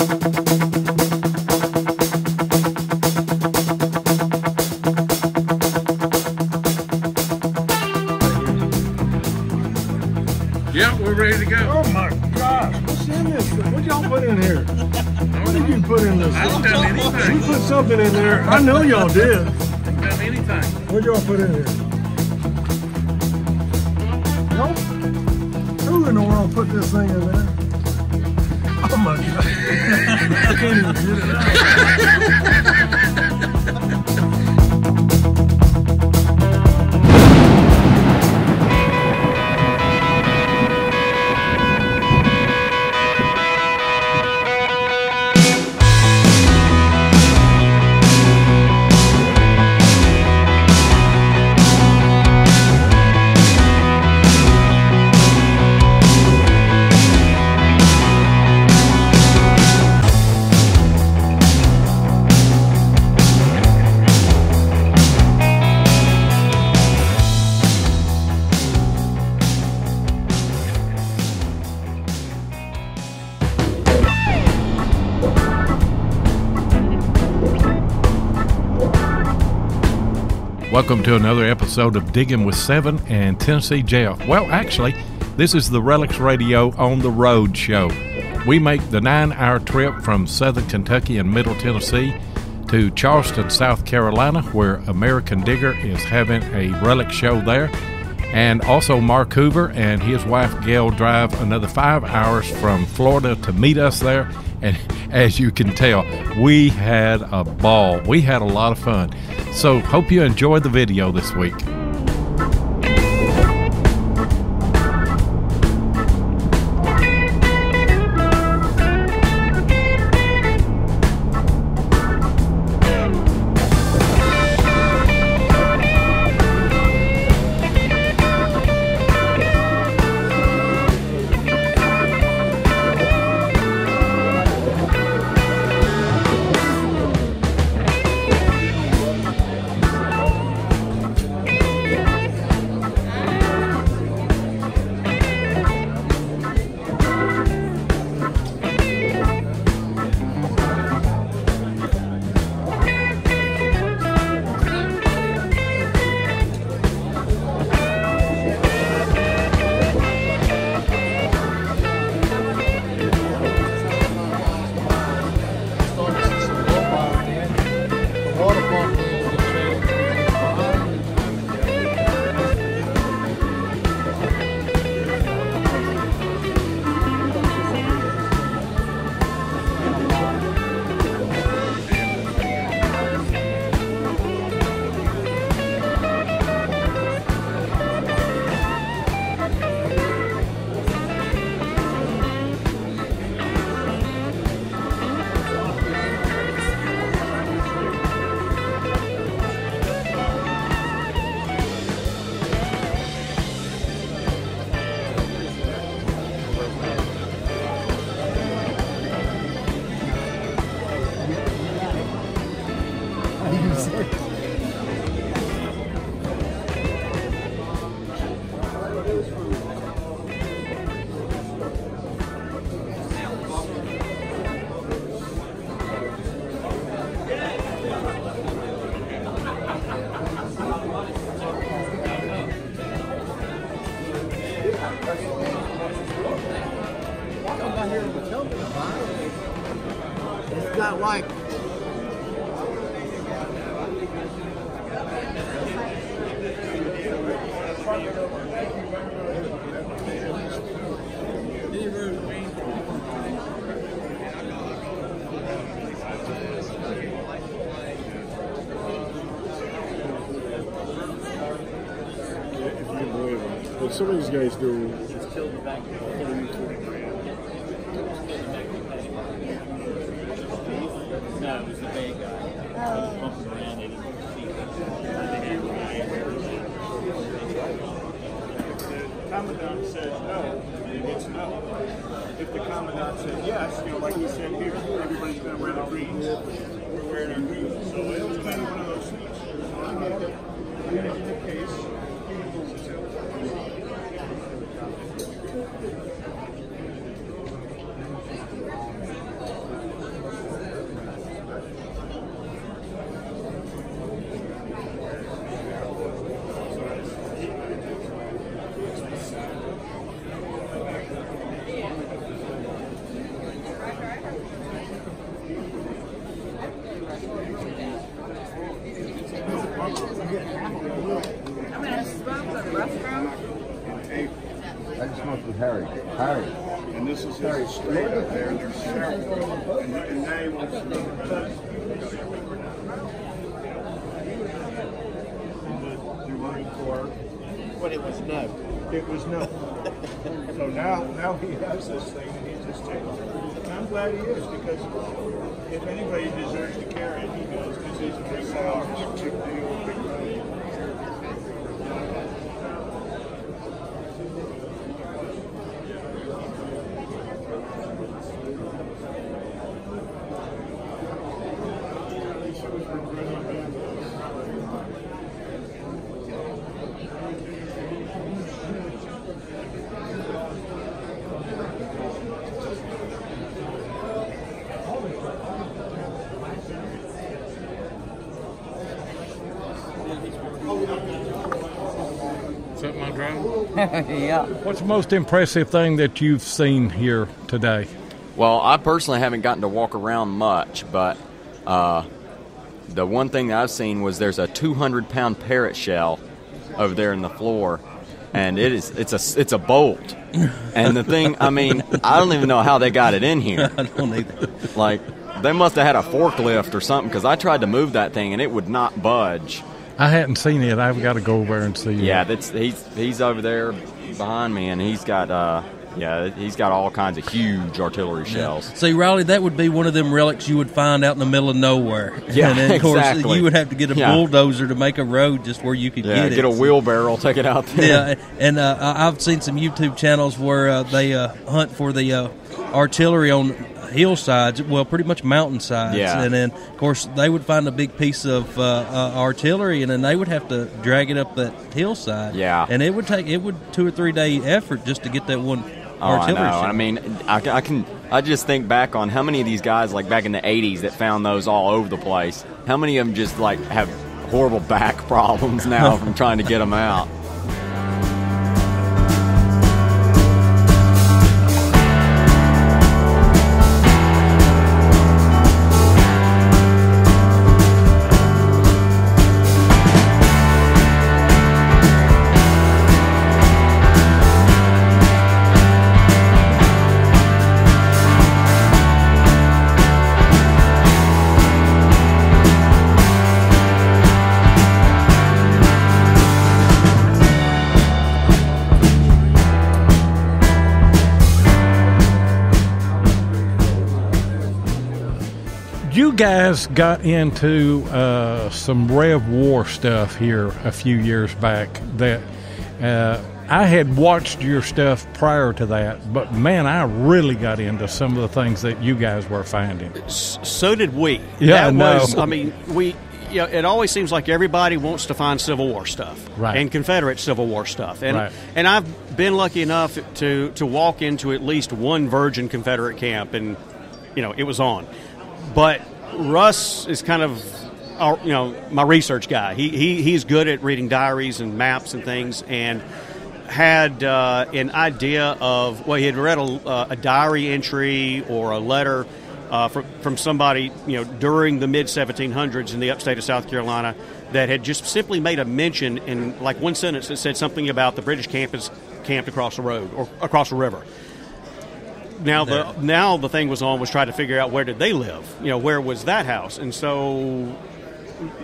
Yep, we're ready to go. Oh my gosh, what's in this? What y'all put in here? What did you put in this? I haven't done anything. You put something in there. I know y'all did. I haven't done anything. What y'all put in here? Nope. Who in the world put this thing in there? Oh my god. I can't even get it out. Welcome to another episode of Diggin with Seven and Tennessee Jeff. Well, actually, this is the RELICS Radio on the Road show. We make the 9-hour trip from southern Kentucky and middle Tennessee to Charleston, South Carolina, where American Digger is having a RELICS show there. And also Marc Hoover and his wife Gail drive another 5 hours from Florida to meet us there. And as you can tell, we had a ball. We had a lot of fun. So hope you enjoyed the video this week. It's got like some of these guys do. No, it was the big guy. Bumping around it. If the commandant says no, it's no. If the commandant says yes, like we said here, everybody's going to wear the greens. We're wearing our greens. So it was kind of one of those things. So in the case, Harry. Harry. And this is his estate up there, and there's several. And now he wants to When it was no. It was no. So now he has this thing, and he's just taking it. And I'm glad he is, because if anybody deserves to carry it, he does, because he's a big guy, big deal, big money. Yeah. What's the most impressive thing that you've seen here today? Well, I personally haven't gotten to walk around much, but the one thing that I've seen was there's a 200-pound parrot shell over there in the floor, and it's a bolt. And the thing, I mean, I don't even know how they got it in here. I don't either. Like, they must have had a forklift or something, because I tried to move that thing and it would not budge. I hadn't seen it. I've got to go over and see it. Yeah, he's over there behind me, and he's got all kinds of huge artillery shells. See, Riley, that would be one of them relics you would find out in the middle of nowhere. Yeah, and then, of course, exactly. you would have to get a bulldozer to make a road just where you could get it. Get a wheelbarrow, take it out there. Yeah, and I've seen some YouTube channels where they hunt for the artillery on hillsides, well, pretty much mountainsides. Yeah. And then, of course, they would find a big piece of artillery, and then they would have to drag it up that hillside. Yeah. And it would 2 or 3 day effort just to get that one artillery I know. shell. I mean, I just think back on how many of these guys, like back in the 80s, that found those all over the place. How many of them just, like, have horrible back problems now from trying to get them out? You guys got into some Rev War stuff here a few years back that I had watched your stuff prior to that, but man, I really got into some of the things that you guys were finding. So did we. Yeah, It always seems like everybody wants to find Civil War stuff, right, and Confederate Civil War stuff, and right. And I've been lucky enough to walk into at least one virgin Confederate camp, and it was on. But Russ is kind of, my research guy. He's good at reading diaries and maps and things, and had an idea of, he had read a diary entry or a letter from somebody, during the mid-1700s in the upstate of South Carolina that had just simply made a mention in, like, one sentence that said something about the British camped across the road or across the river. Now the thing was trying to figure out where did they live, where was that house, and so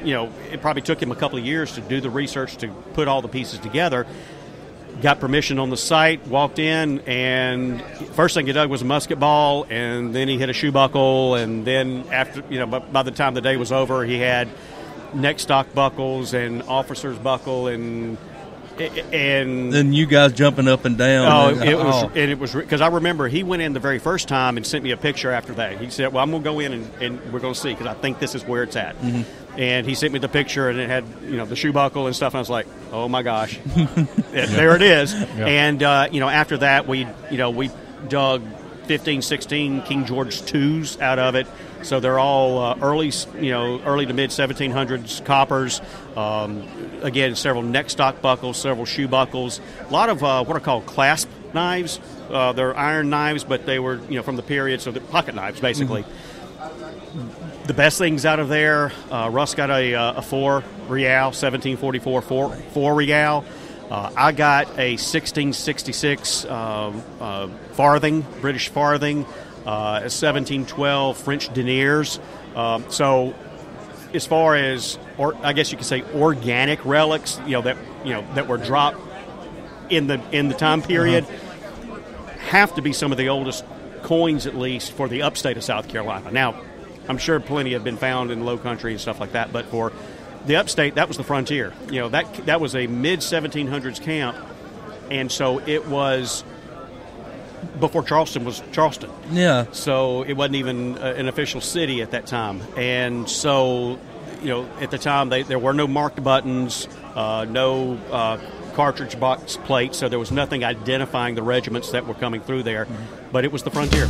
it probably took him a couple of years to do the research to put all the pieces together. Got permission on the site, walked in, and first thing he dug was a musket ball, and then he hit a shoe buckle, and then after by the time the day was over, he had neck stock buckles and officer's buckle and then you guys jumping up and down. It was because I remember he went in the very first time and sent me a picture after that. He said, "Well, I'm going to go in and we're going to see because I think this is where it's at." Mm-hmm. And he sent me the picture, and it had the shoe buckle and stuff. And I was like, "Oh my gosh, there it is!" Yeah. And after that, we dug 15, 16 King George IIs out of it. So they're all early to mid 1700s coppers. Again, several neck stock buckles, several shoe buckles. A lot of what are called clasp knives. They're iron knives, but they were from the period, so they're pocket knives basically. Mm-hmm. The best things out of there, Russ got a 4 real, 1744 4 real. I got a 1666 farthing, British farthing, a 1712 French deniers. So, as far as, or I guess you could say, organic relics, that were dropped in the time period, have to be some of the oldest coins, at least for the upstate of South Carolina. Now, I'm sure plenty have been found in low country and stuff like that, but for the upstate, that was the frontier. That was a mid-1700s camp, and so it was before Charleston was Charleston. Yeah. So it wasn't even an official city at that time. And so, at the time, there were no marked buttons, no cartridge box plates, so there was nothing identifying the regiments that were coming through there. But it was the frontier.